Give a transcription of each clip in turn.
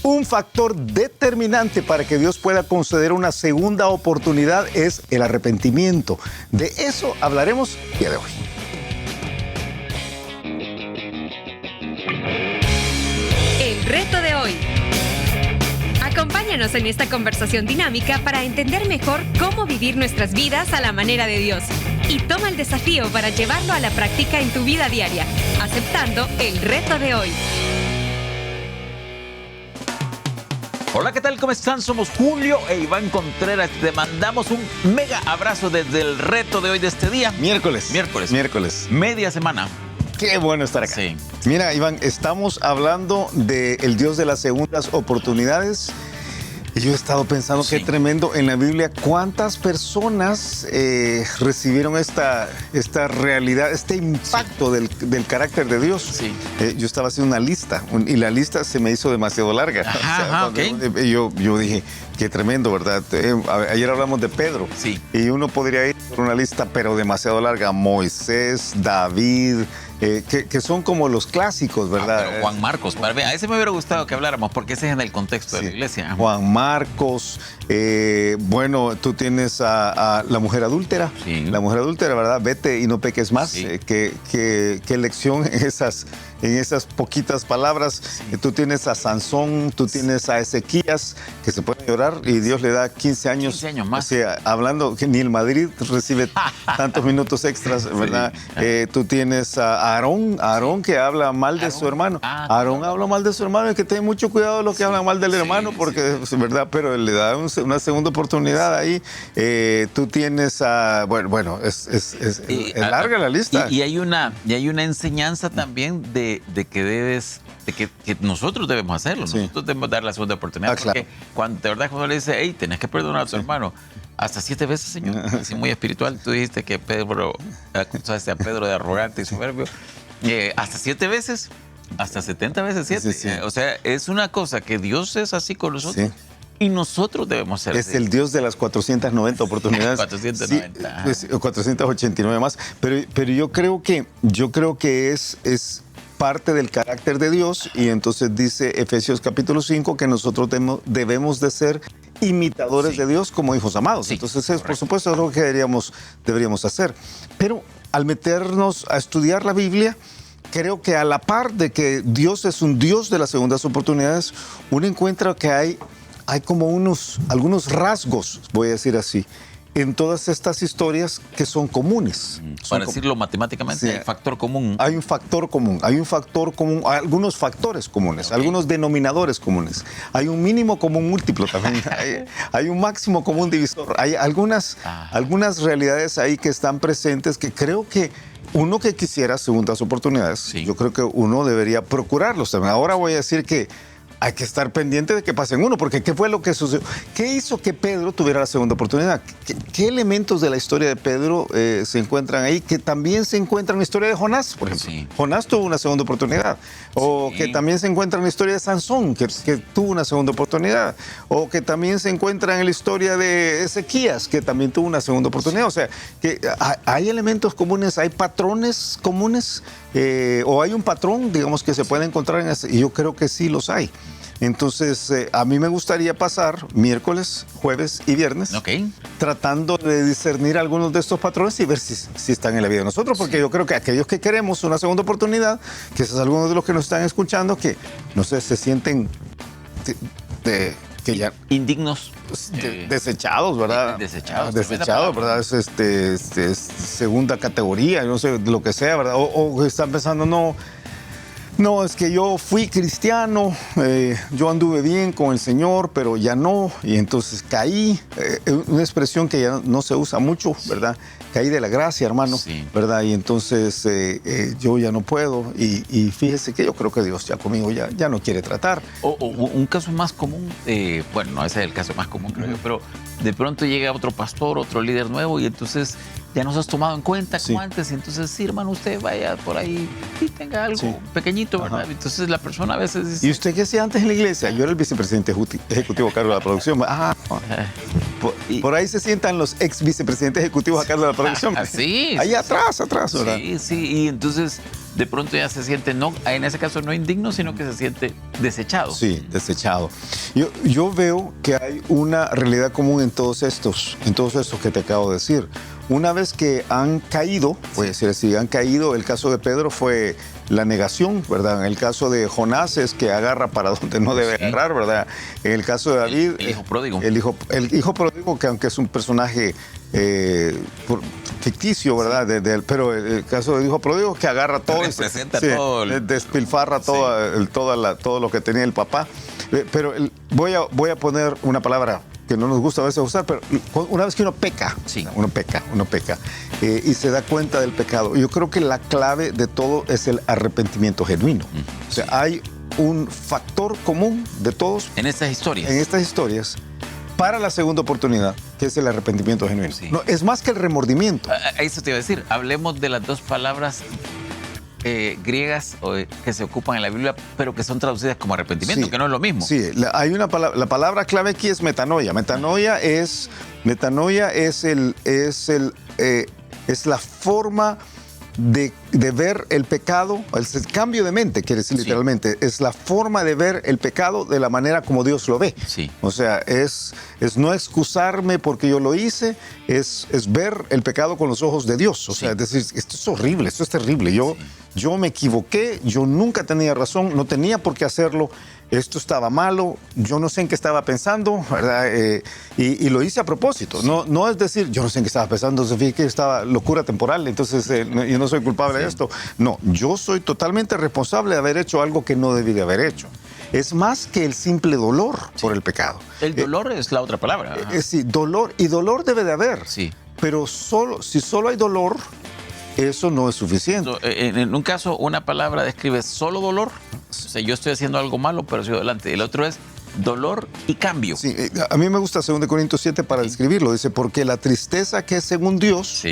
Un factor determinante para que Dios pueda conceder una segunda oportunidad es el arrepentimiento. De eso hablaremos el día de hoy. El reto de hoy. Acompáñanos en esta conversación dinámica para entender mejor cómo vivir nuestras vidas a la manera de Dios. Y toma el desafío para llevarlo a la práctica en tu vida diaria, aceptando el reto de hoy. Hola, ¿qué tal? ¿Cómo están? Somos Julio e Iván Contreras. Te mandamos un mega abrazo desde el reto de hoy, de este día. Miércoles. Media semana. Qué bueno estar acá. Sí. Mira, Iván, estamos hablando del Dios de las segundas oportunidades. Y yo he estado pensando qué tremendo en la Biblia, cuántas personas recibieron esta realidad, este impacto del carácter de Dios. Sí. Yo estaba haciendo una lista y la lista se me hizo demasiado larga. Yo dije, qué tremendo, ¿verdad? Ayer hablamos de Pedro. Sí. Y uno podría ir por una lista, pero demasiado larga. Moisés, David, que son como los clásicos, ¿verdad? Pero Juan Marcos, a ese me hubiera gustado que habláramos, porque ese es en el contexto de la iglesia. Juan Marcos, bueno, tú tienes a la mujer adúltera. Sí. La mujer adúltera, ¿verdad? Vete y no peques más. Sí. Qué lección en esas poquitas palabras. Sí. Tú tienes a Sansón, tú tienes a Ezequías, que se puede llorar y Dios le da 15 años. 15 años más. O sea, hablando que ni el Madrid recibe tantos minutos extras, ¿verdad? Sí. Tú tienes a Aarón que habla mal de su hermano. Aarón habla mal de su hermano, y que tenga mucho cuidado de lo que hablan mal del hermano, porque es verdad, pero le da una segunda oportunidad ahí. Tú tienes a, bueno, es larga la lista. Y hay una enseñanza también de que nosotros debemos hacerlo. Sí. Nosotros debemos dar la segunda oportunidad. Claro. Porque de verdad, cuando le dice, hey, tenés que perdonar a tu hermano, hasta 7 veces, Señor. Así muy espiritual. Tú dijiste que Pedro, acusaste a Pedro de arrogante y soberbio. Hasta 7 veces, hasta 70 veces 7. Sí. O sea, es una cosa que Dios es así con nosotros. Sí. Y nosotros debemos ser Es así. el Dios de las 490 oportunidades. 490. Sí, pues, 489 más. Pero yo creo que es parte del carácter de Dios, y entonces dice Efesios capítulo 5 que nosotros debemos de ser imitadores de Dios como hijos amados. Sí, entonces, por supuesto, es lo que deberíamos hacer. Pero al meternos a estudiar la Biblia, creo que a la par de que Dios es un Dios de las segundas oportunidades, uno encuentra que hay como algunos rasgos, voy a decir así, en todas estas historias que son comunes. Para decirlo matemáticamente, hay factor común. Hay un factor común, hay algunos factores comunes, algunos denominadores comunes. Hay un mínimo común múltiplo también, hay un máximo común divisor. Hay algunas realidades ahí que están presentes, que creo que uno que quisiera segundas oportunidades, yo creo que uno debería procurarlos también. Ahora voy a decir que hay que estar pendiente de que pasen uno, porque ¿qué fue lo que sucedió? ¿Qué hizo que Pedro tuviera la segunda oportunidad? ¿Qué elementos de la historia de Pedro se encuentran ahí? Que también se encuentran en la historia de Jonás, por ejemplo. Sí. Jonás tuvo una segunda oportunidad. O que también se encuentra en la historia de Sansón, que tuvo una segunda oportunidad. O que también se encuentra en la historia de Ezequías, que también tuvo una segunda oportunidad. O sea, que hay elementos comunes, hay patrones comunes, o hay un patrón, digamos, que se puede encontrar en ese, y yo creo que sí los hay. Entonces, a mí me gustaría pasar miércoles, jueves y viernes tratando de discernir algunos de estos patrones y ver si están en la vida de nosotros, porque yo creo que aquellos que queremos una segunda oportunidad, que esos algunos de los que nos están escuchando, que no sé, se sienten que ya indignos, desechados, ¿verdad? Desechados, ¿verdad? Es segunda categoría, no sé, lo que sea, ¿verdad? O están pensando, no, es que yo fui cristiano, yo anduve bien con el Señor, pero ya no, y entonces caí, una expresión que ya no se usa mucho, ¿verdad? Caí de la gracia, hermano, ¿verdad? Y entonces yo ya no puedo, y fíjese que yo creo que Dios ya conmigo ya no quiere tratar. O un caso más común, bueno, no ese es el caso más común, creo yo, pero de pronto llega otro pastor, otro líder nuevo, y entonces ya nos has tomado en cuenta como antes, y entonces, sí, hermano, usted vaya por ahí y tenga algo pequeñito, ¿verdad? Ajá. Entonces la persona a veces dice... ¿Y usted qué hacía antes en la iglesia? Yo era el vicepresidente ejecutivo a cargo de la producción. por ahí se sientan los ex vicepresidentes ejecutivos acá de la producción. Sí. Ahí atrás, ¿verdad? Sí. Y entonces de pronto ya se siente, no, en ese caso no indigno, sino que se siente desechado. Sí, desechado. Yo veo que hay una realidad común en todos estos que te acabo de decir. Una vez que han caído, puede decir así, han caído, el caso de Pedro fue la negación, ¿verdad? En el caso de Jonás es que agarra para donde no debe agarrar, ¿verdad? En el caso de David... El hijo pródigo. El hijo pródigo, que aunque es un personaje ficticio, ¿verdad? Pero el caso del hijo pródigo que agarra todo... Representa todo. Despilfarra todo lo que tenía el papá. Pero voy a poner una palabra que no nos gusta a veces usar, pero una vez que uno peca, uno peca y se da cuenta del pecado, yo creo que la clave de todo es el arrepentimiento genuino. O sea, hay un factor común de todos en estas historias para la segunda oportunidad, que es el arrepentimiento genuino. Sí. No, es más que el remordimiento. Eso te iba a decir, hablemos de las dos palabras griegas que se ocupan en la Biblia, pero que son traducidas como arrepentimiento, que no es lo mismo. Sí, hay una palabra, la palabra clave aquí es metanoia. Metanoia es la forma de ver el pecado, es el cambio de mente, quiere decir literalmente, es la forma de ver el pecado de la manera como Dios lo ve. Sí. O sea, es no excusarme porque yo lo hice, es ver el pecado con los ojos de Dios. O sea, es decir, esto es horrible, esto es terrible. Yo me equivoqué, yo nunca tenía razón, no tenía por qué hacerlo. Esto estaba malo, yo no sé en qué estaba pensando, ¿verdad? Y lo hice a propósito. No es decir, yo no sé en qué estaba pensando, Sofía, que estaba locura temporal, entonces yo no soy culpable de esto. No, yo soy totalmente responsable de haber hecho algo que no debí de haber hecho. Es más que el simple dolor por el pecado. El dolor es la otra palabra. Sí, dolor, y dolor debe de haber. Sí. Pero si solo hay dolor, eso no es suficiente. En un caso, una palabra describe solo dolor. O sea, yo estoy haciendo algo malo, pero sigo adelante. El otro es dolor y cambio. Sí, a mí me gusta 2 Corintios 7 para describirlo. Dice, porque la tristeza que es según Dios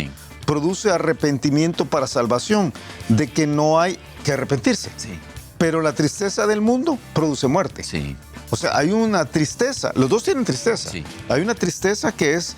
produce arrepentimiento para salvación, de que no hay que arrepentirse. Sí. Pero la tristeza del mundo produce muerte. Sí. O sea, hay una tristeza. Los dos tienen tristeza. Sí. Hay una tristeza que es...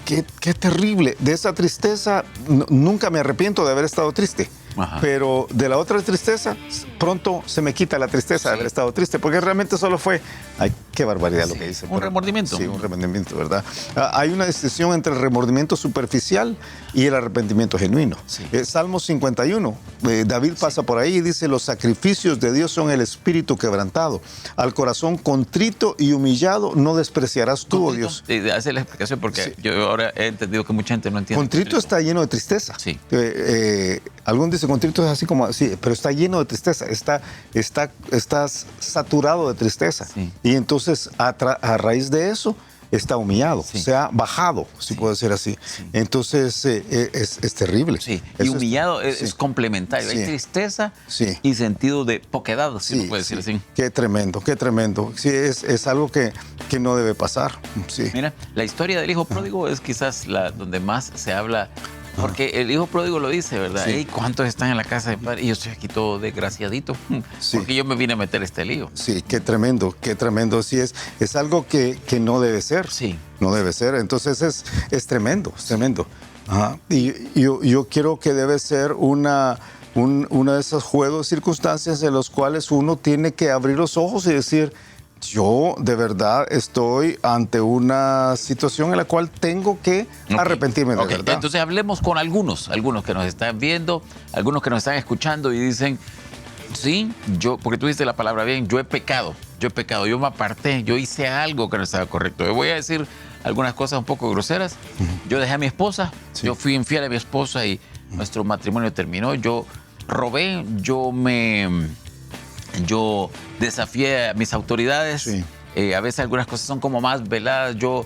Qué terrible. De esa tristeza nunca me arrepiento de haber estado triste. Ajá. Pero de la otra tristeza, pronto se me quita la tristeza de haber estado triste, porque realmente solo fue, ay, qué barbaridad lo que dice. Un remordimiento. Sí, un remordimiento, ¿verdad? Hay una distinción entre el remordimiento superficial y el arrepentimiento genuino. Sí. Salmo 51, David pasa por ahí y dice, los sacrificios de Dios son el espíritu quebrantado. Al corazón contrito y humillado no despreciarás tú, oh Dios. Hace la explicación porque yo ahora he entendido que mucha gente no entiende. Contrito está lleno de tristeza. Sí. Algún dice contrito es así como, sí, pero está lleno de tristeza, estás saturado de tristeza. Sí. Y entonces a raíz de eso está humillado, se ha bajado, si puedo decir así. Sí. Entonces es terrible. Sí. Y humillado es complementario. Hay tristeza y sentido de poquedad, si lo puede decir así. Qué tremendo, qué tremendo. Sí, es algo que no debe pasar. Sí. Mira, la historia del hijo pródigo es quizás la donde más se habla. Porque el hijo pródigo lo dice, ¿verdad? Sí. ¿Cuántos están en la casa de padre? Y yo estoy aquí todo desgraciadito. Sí. Porque yo me vine a meter este lío. Sí, qué tremendo, qué tremendo. Sí, es algo que no debe ser. Sí. No debe ser. Entonces es tremendo, es tremendo. Ajá. Y yo quiero que debe ser una de esos juegos, circunstancias en los cuales uno tiene que abrir los ojos y decir, yo de verdad estoy ante una situación en la cual tengo que arrepentirme de verdad. Entonces hablemos con algunos que nos están viendo, algunos que nos están escuchando y dicen, sí, porque tú dijiste la palabra bien, yo he pecado, yo me aparté, yo hice algo que no estaba correcto. Yo voy a decir algunas cosas un poco groseras. Yo dejé a mi esposa, yo fui infiel a mi esposa y nuestro matrimonio terminó. Yo robé, yo desafié a mis autoridades. Sí. A veces algunas cosas son como más veladas. Yo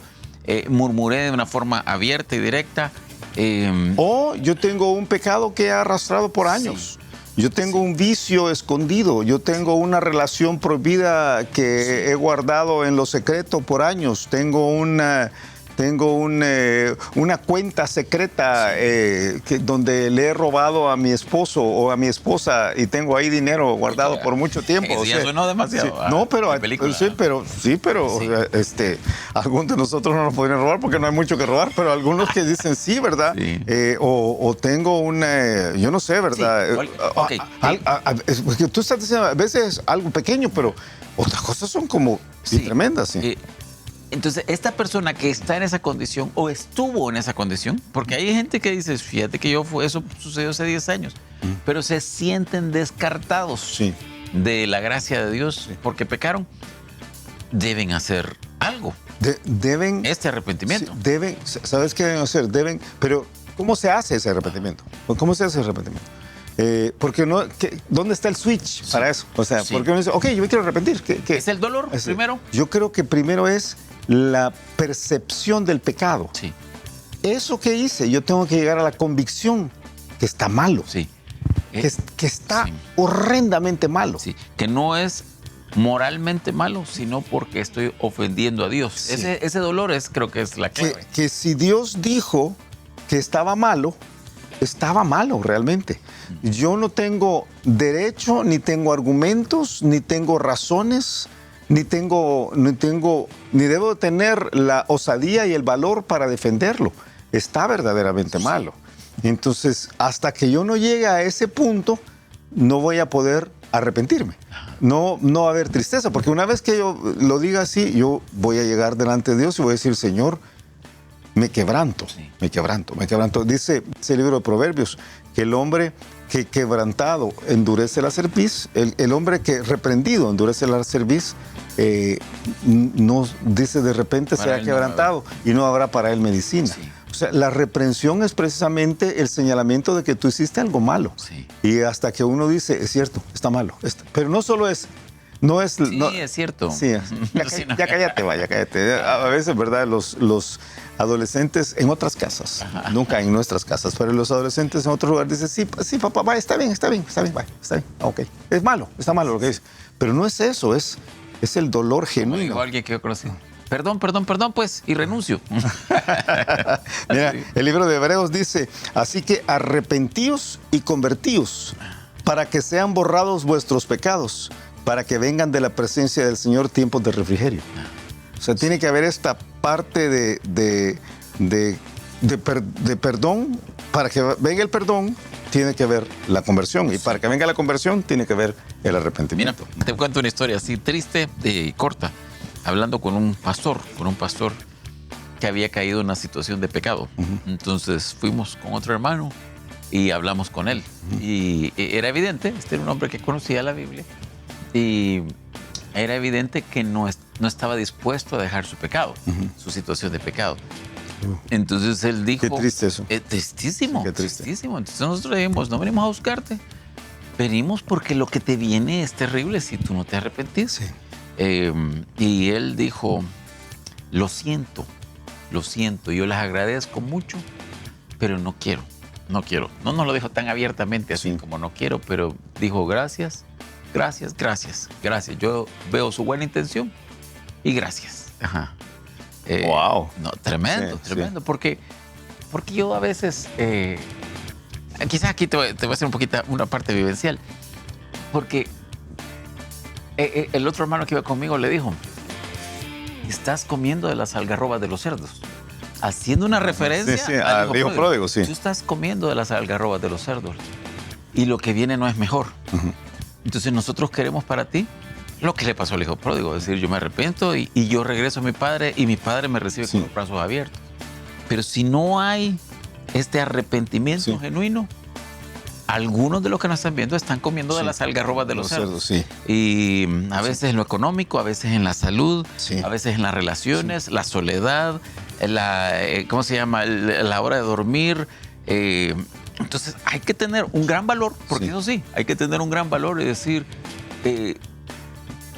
murmuré de una forma abierta y directa. Yo tengo un pecado que he arrastrado por años. Sí. Yo tengo un vicio escondido. Yo tengo una relación prohibida que he guardado en lo secreto por años. Tengo tengo una cuenta secreta donde le he robado a mi esposo o a mi esposa y tengo ahí dinero guardado por mucho tiempo. Eso ya sonó demasiado. Sí, no, pero algunos de nosotros no nos podrían robar porque no hay mucho que robar, pero algunos que dicen sí, ¿verdad? Sí. O tengo yo no sé, ¿verdad? Sí. Okay. Porque tú estás diciendo, a veces algo pequeño, pero otras cosas son como tremendas, sí. Entonces, esta persona que está en esa condición o estuvo en esa condición, porque hay gente que dice, fíjate que eso sucedió hace 10 años, pero se sienten descartados de la gracia de Dios porque pecaron, deben hacer algo. Deben... Este arrepentimiento. Sí, ¿sabes qué deben hacer? pero ¿cómo se hace ese arrepentimiento? ¿Cómo se hace ese arrepentimiento? Porque ¿dónde está el switch para eso? O sea, porque uno dice, ok, yo me quiero arrepentir. ¿Es el dolor primero? Yo creo que primero es la percepción del pecado. Sí. Eso que hice, yo tengo que llegar a la convicción que está malo. Sí. Que está horrendamente malo. Sí. Que no es moralmente malo, sino porque estoy ofendiendo a Dios. Sí. Ese dolor creo que es la clave. Que si Dios dijo que estaba malo realmente. Yo no tengo derecho, ni tengo argumentos, ni tengo razones, ni debo tener la osadía y el valor para defenderlo. Está verdaderamente malo. Entonces, hasta que yo no llegue a ese punto, no voy a poder arrepentirme. No va a haber tristeza, porque una vez que yo lo diga así, yo voy a llegar delante de Dios y voy a decir, Señor, me quebranto. Dice el libro de Proverbios que el hombre que quebrantado endurece la cerviz, el hombre que reprendido endurece la cerviz, no dice de repente será quebrantado y no habrá para él medicina. Sí. O sea, la reprensión es precisamente el señalamiento de que tú hiciste algo malo. Sí. Y hasta que uno dice, es cierto, está malo. Pero no solo es... es cierto. Sí, ya cállate. A veces, ¿verdad? Los adolescentes en otras casas, nunca en nuestras casas, pero los adolescentes en otro lugar dicen, sí, papá, va, está bien, ok. Está malo lo que dice. Pero no es eso, es el dolor genuino. Dijo alguien que yo conocí. Perdón, pues, y renuncio. Mira, el libro de Hebreos dice, así que arrepentíos y convertíos para que sean borrados vuestros pecados, para que vengan de la presencia del Señor tiempos de refrigerio. O sea, tiene que haber esta parte de perdón. Para que venga el perdón, tiene que haber la conversión. Y para que venga la conversión, tiene que haber el arrepentimiento. Mira, te cuento una historia así triste y corta. Hablando con un pastor que había caído en una situación de pecado. Entonces fuimos con otro hermano y hablamos con él. Y era evidente, este era un hombre que conocía la Biblia. Y era evidente que no estaba dispuesto a dejar su pecado, su situación de pecado. Entonces él dijo... Qué triste eso. Tristísimo, qué triste. Tristísimo. Entonces nosotros dijimos, no venimos a buscarte. Venimos porque lo que te viene es terrible si tú no te arrepentís. Sí. Y él dijo, lo siento, yo les agradezco mucho, pero no quiero. No nos lo dijo tan abiertamente así como no quiero, pero dijo gracias. Yo veo su buena intención y gracias. Wow. No, tremendo. Porque yo a veces, quizás aquí te voy a hacer una parte vivencial, porque el otro hermano que iba conmigo le dijo, estás comiendo de las algarrobas de los cerdos. Haciendo una referencia al hijo pródigo, sí. Tú estás comiendo de las algarrobas de los cerdos y lo que viene no es mejor. Entonces nosotros queremos para ti lo que le pasó al hijo pródigo, es decir, yo me arrepiento y yo regreso a mi padre y mi padre me recibe con los brazos abiertos. Pero si no hay este arrepentimiento genuino, algunos de los que nos están viendo están comiendo de las algarrobas de los cerdos. Y a veces en lo económico, a veces en la salud, a veces en las relaciones, la soledad, ¿cómo se llama? La hora de dormir. Entonces hay que tener un gran valor, porque eso sí, hay que tener un gran valor y decir,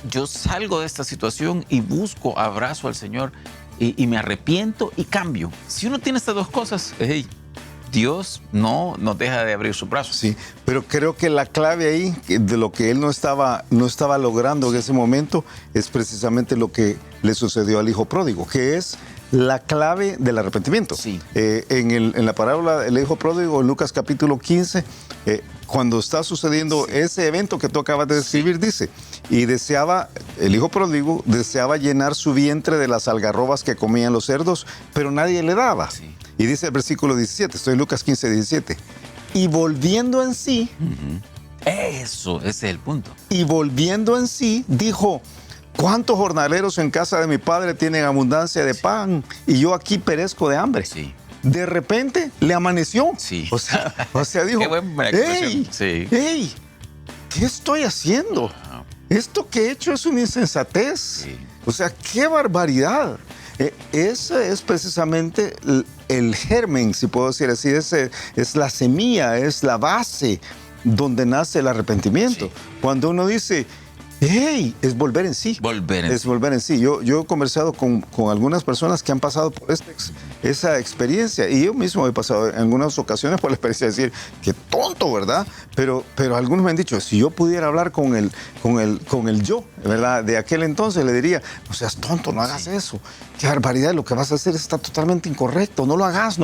yo salgo de esta situación y busco, abrazo al Señor y me arrepiento y cambio. Si uno tiene estas dos cosas, Dios no nos deja de abrir sus brazos. Sí, pero creo que la clave ahí, de lo que él no estaba logrando en ese momento, es precisamente lo que le sucedió al hijo pródigo, que es la clave del arrepentimiento. Sí. En la parábola del hijo pródigo, en Lucas capítulo 15, cuando está sucediendo ese evento que tú acabas de describir, dice, y el hijo pródigo deseaba llenar su vientre de las algarrobas que comían los cerdos, pero nadie le daba. Sí. Y dice el versículo 17, estoy en Lucas 15, 17, y volviendo en sí, Eso, ese es el punto. y volviendo en sí, dijo, ¿cuántos jornaleros en casa de mi padre tienen abundancia de pan y yo aquí perezco de hambre? Sí. De repente le amaneció. Sí. O sea, dijo, Qué buena expresión. ¡Ey! Sí. ¡Ey! ¿Qué estoy haciendo? Wow. Esto que he hecho es una insensatez. Sí. O sea, qué barbaridad. Ese es precisamente el germen, si puedo decir así, es la semilla, es la base donde nace el arrepentimiento. Sí. Cuando uno dice, ¡hey! Es volver en sí. Volver en Es sí. volver en sí. Yo he conversado con algunas personas que han pasado por esa experiencia, y yo mismo he pasado en algunas ocasiones por la experiencia de decir, qué tonto, ¿verdad? Pero algunos me han dicho, si yo pudiera hablar con el yo, ¿verdad? De aquel entonces, le diría, no seas tonto, no hagas eso. Qué barbaridad, lo que vas a hacer está totalmente incorrecto, no lo hagas.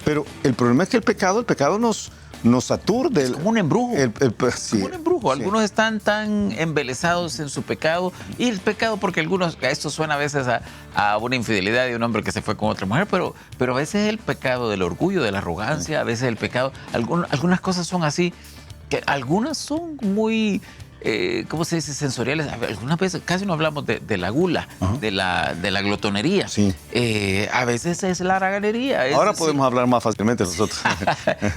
Pero el problema es que el pecado nos aturde. Es como un embrujo. Sí, Como un embrujo. sí. Algunos están tan embelesados en su pecado. Y el pecado, porque esto suena a veces a una infidelidad de un hombre que se fue con otra mujer, pero a veces el pecado del orgullo, de la arrogancia, a veces el pecado, algunas cosas son así, que algunas son muy, ¿cómo se dice? Sensoriales. Algunas veces casi no hablamos de la gula, de la glotonería. Sí. A veces es la haraganería. Ahora podemos hablar más fácilmente nosotros.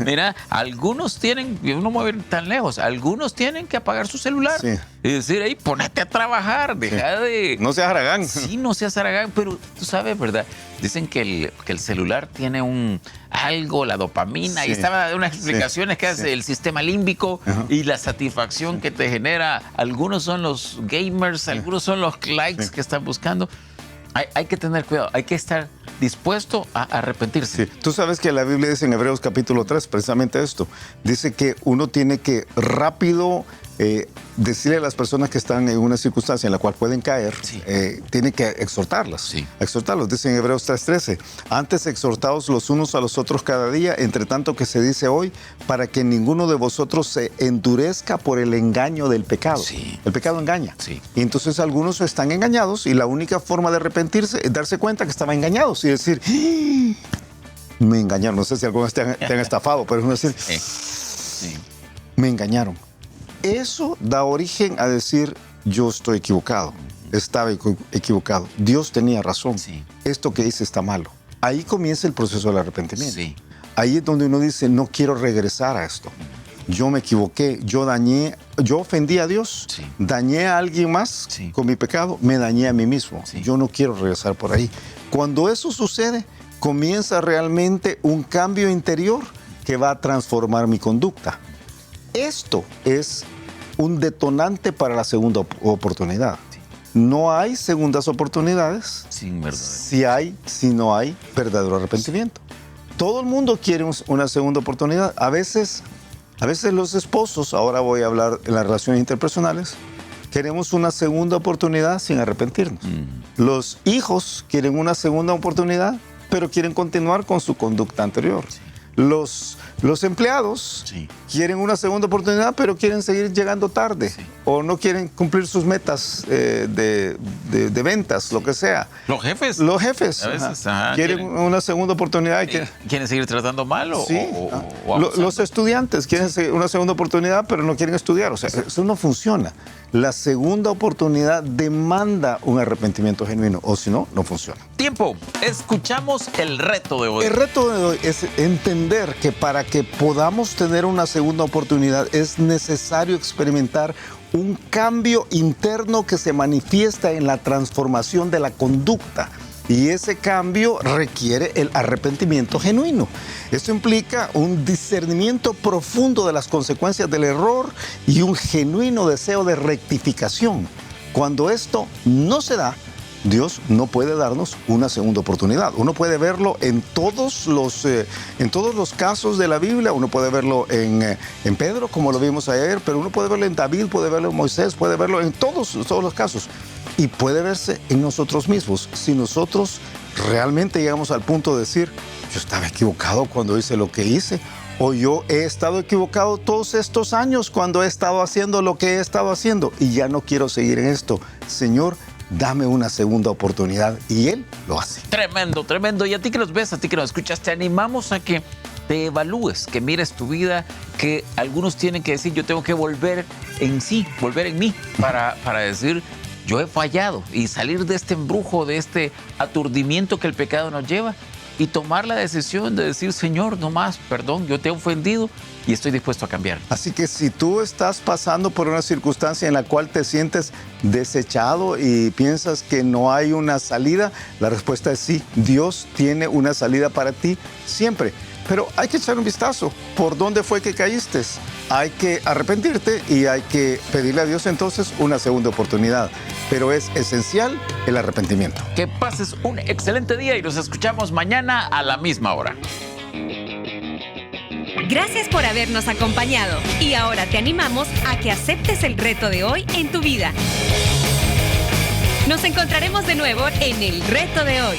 Mira, algunos tienen, yo no me voy a ir tan lejos, algunos tienen que apagar su celular Sí. y decir, hey, ponete a trabajar, deja de... No seas haragán. Sí, no seas haragán, pero tú sabes, ¿verdad? Dicen que el celular tiene algo, la dopamina, Sí. y estaba unas explicaciones que hace el sistema límbico y la satisfacción que te genera. Algunos son los gamers, algunos son los likes que están buscando. Hay que tener cuidado, hay que estar dispuesto a arrepentirse. Sí. Tú sabes que la Biblia dice en Hebreos capítulo 3 precisamente esto. Dice que uno tiene que rápido decirle a las personas que están en una circunstancia en la cual pueden caer, Sí. tiene que exhortarlas. Sí. Exhortarlos, dice en Hebreos 3:13. Antes exhortaos los unos a los otros cada día, entre tanto que se dice hoy, para que ninguno de vosotros se endurezca por el engaño del pecado. Sí. El pecado engaña. Sí. Y entonces algunos están engañados y la única forma de arrepentirse es darse cuenta que estaban engañados y decir, me engañaron. No sé si algunos te han estafado, pero es decir, Sí. me engañaron. Eso da origen a decir, yo estoy equivocado, estaba equivocado, Dios tenía razón, Sí. esto que hice está malo. Ahí comienza el proceso del arrepentimiento. Sí. Ahí es donde uno dice, no quiero regresar a esto. Yo me equivoqué, yo ofendí a Dios, Sí. dañé a alguien más Sí. con mi pecado, me dañé a mí mismo. Sí. Yo no quiero regresar por ahí. Cuando eso sucede, comienza realmente un cambio interior que va a transformar mi conducta. Esto es un detonante para la segunda oportunidad. No hay segundas oportunidades Sin verdad. si no hay verdadero arrepentimiento. Todo el mundo quiere una segunda oportunidad. A veces los esposos, ahora voy a hablar en las relaciones interpersonales, queremos una segunda oportunidad sin arrepentirnos. Los hijos quieren una segunda oportunidad, pero quieren continuar con su conducta anterior. Los empleados Sí. quieren una segunda oportunidad, pero quieren seguir llegando tarde. Sí. O no quieren cumplir sus metas de ventas, lo que sea. Los jefes. Los jefes A veces, ajá, ajá, quieren una segunda oportunidad. Y quieren seguir tratando mal o, Sí. o abusando? Los estudiantes quieren una segunda oportunidad, pero no quieren estudiar. O sea, eso no funciona. La segunda oportunidad demanda un arrepentimiento genuino, o si no, no funciona. Tiempo. Escuchamos el reto de hoy. El reto de hoy es entender que para que podamos tener una segunda oportunidad es necesario experimentar un cambio interno que se manifiesta en la transformación de la conducta. Y ese cambio requiere el arrepentimiento genuino. Esto implica un discernimiento profundo de las consecuencias del error y un genuino deseo de rectificación. Cuando esto no se da, Dios no puede darnos una segunda oportunidad. Uno puede verlo en todos los casos de la Biblia. Uno puede verlo en Pedro, como lo vimos ayer, pero uno puede verlo en David, puede verlo en Moisés, puede verlo en todos los casos. Y puede verse en nosotros mismos. Si nosotros realmente llegamos al punto de decir, yo estaba equivocado cuando hice lo que hice, o yo he estado equivocado todos estos años cuando he estado haciendo lo que he estado haciendo y ya no quiero seguir en esto. Señor, dame una segunda oportunidad, y Él lo hace. Tremendo, tremendo. Y a ti que nos ves, a ti que nos escuchas, te animamos a que te evalúes, que mires tu vida, que algunos tienen que decir, yo tengo que volver en mí, para decir, yo he fallado, y salir de este embrujo, de este aturdimiento que el pecado nos lleva, y tomar la decisión de decir, Señor, no más, perdón, yo te he ofendido y estoy dispuesto a cambiar. Así que si tú estás pasando por una circunstancia en la cual te sientes desechado y piensas que no hay una salida, la respuesta es sí. Dios tiene una salida para ti siempre. Pero hay que echar un vistazo. ¿Por dónde fue que caíste? Hay que arrepentirte y hay que pedirle a Dios entonces una segunda oportunidad. Pero es esencial el arrepentimiento. Que pases un excelente día y nos escuchamos mañana a la misma hora. Gracias por habernos acompañado y ahora te animamos a que aceptes el reto de hoy en tu vida. Nos encontraremos de nuevo en el reto de hoy.